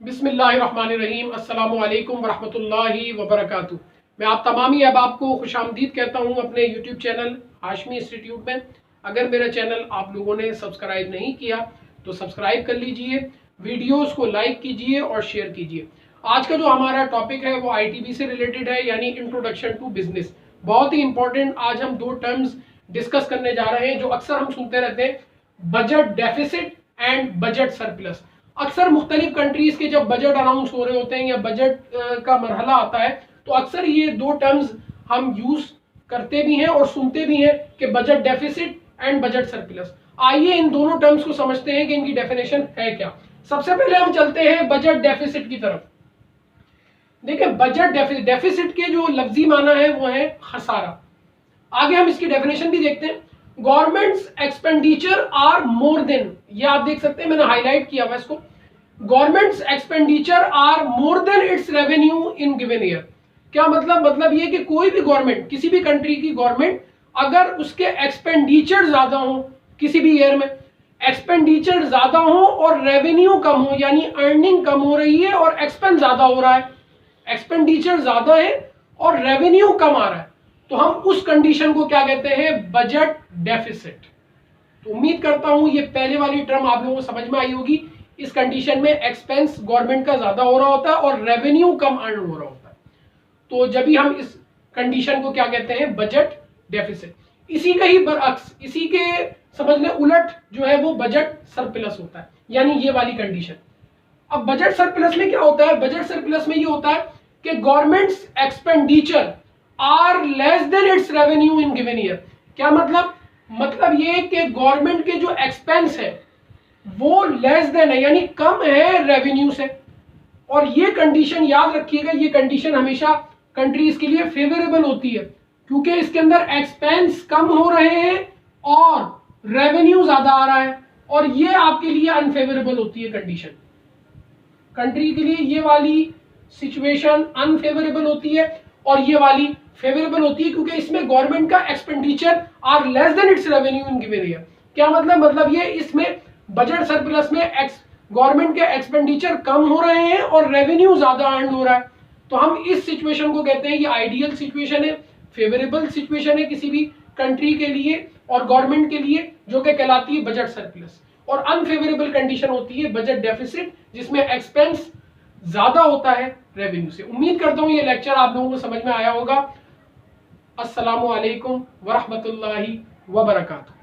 बिस्मिल्लाहिर्रहमानिर्रहीम अस्सलामुअलैकुम वरहमतुल्लाहि वबरकातुहू। मैं आप तमाम ही अहबाब को खुशामदीद कहता हूँ अपने यूट्यूब चैनल हाशमी इंस्टीट्यूट में। अगर मेरा चैनल आप लोगों ने सब्सक्राइब नहीं किया तो सब्सक्राइब कर लीजिए, वीडियोस को लाइक कीजिए और शेयर कीजिए। आज का जो हमारा टॉपिक है वो ITB से रिलेटेड है, यानी इंट्रोडक्शन टू बिजनेस। बहुत ही इंपॉर्टेंट आज हम दो टर्म्स डिस्कस करने जा रहे हैं जो अक्सर हम सुनते रहते हैं, budget deficit and budget surplus. अक्सर मुख्तलिफ कंट्रीज के जब बजट अनाउंस हो रहे होते हैं या बजट का मरहला आता है तो अक्सर ये दो टर्म्स हम यूज करते भी हैं और सुनते भी हैं कि budget deficit and budget surplus. आइए इन दोनों टर्म्स को समझते हैं कि इनकी डेफिनेशन है क्या। सबसे पहले हम चलते हैं बजट डेफिसिट की तरफ। देखिए, बजट डेफिसिट के जो लफ्जी माना है वो है खसारा। आगे हम इसकी डेफिनेशन भी देखते हैं। Government's expenditure are more than, ये आप देख सकते हैं, मैंने हाईलाइट किया हुआ इसको। Government's expenditure are more than its revenue in given year. क्या मतलब ये कि कोई भी गवर्नमेंट, किसी भी कंट्री की गवर्नमेंट, अगर उसके एक्सपेंडिचर ज्यादा हो किसी भी ईयर में, एक्सपेंडिचर ज्यादा हो और रेवेन्यू कम हो, यानी अर्निंग कम हो रही है और एक्सपेंस ज्यादा हो रहा है, एक्सपेंडिचर ज्यादा है और रेवेन्यू कम आ रहा है, तो हम उस कंडीशन को क्या कहते हैं? Budget deficit. तो उम्मीद करता हूं ये पहले वाली टर्म आप लोगों को समझ में आई होगी। इस कंडीशन में एक्सपेंस गवर्नमेंट का ज्यादा हो रहा होता है और रेवेन्यू कम अर्न हो रहा होता है, तो जब भी हम इस कंडीशन को क्या कहते हैं? Budget deficit. इसी का ही बरअक्स, इसी के समझने उलट जो है वो बजट सरप्लस होता है, यानी ये वाली कंडीशन। अब बजट सरप्लस में क्या होता है? बजट सरप्लस में ये होता है कि government's expenditure are less than its revenue in given year. क्या मतलब ये कि गवर्नमेंट के जो एक्सपेंस है वो लेस देन है, यानी कम है रेवेन्यू से। और ये कंडीशन याद रखिएगा, ये कंडीशन हमेशा कंट्रीज के लिए फेवरेबल होती है, क्योंकि इसके अंदर एक्सपेंस कम हो रहे हैं और रेवेन्यू ज्यादा आ रहा है, और ये आपके लिए अनफेवरेबल होती है कंडीशन। कंट्री के लिए ये वाली सिचुएशन अनफेवरेबल होती है और ये वाली फेवरेबल होती है, क्योंकि इसमें गवर्नमेंट का expenditure are less than its revenue in given year. क्या मतलब ये इसमें बजट सरप्लस में गवर्नमेंट के एक्सपेंडिचर कम हो रहे हैं और रेवेन्यू ज्यादा अर्न हो रहा है, तो हम इस सिचुएशन को कहते हैं ये आइडियल सिचुएशन है, फेवरेबल सिचुएशन है किसी भी कंट्री के लिए और गवर्नमेंट के लिए, जो कि कहलाती है बजट सरप्लस। और अनफेवरेबल कंडीशन होती है बजट डेफिसिट, जिसमें एक्सपेंस ज्यादा होता है रेवेन्यू से। उम्मीद करता हूं ये लेक्चर आप लोगों को समझ में आया होगा। अस्सलामु अलैकुम वरहमतुल्लाहि वबरकातुहू।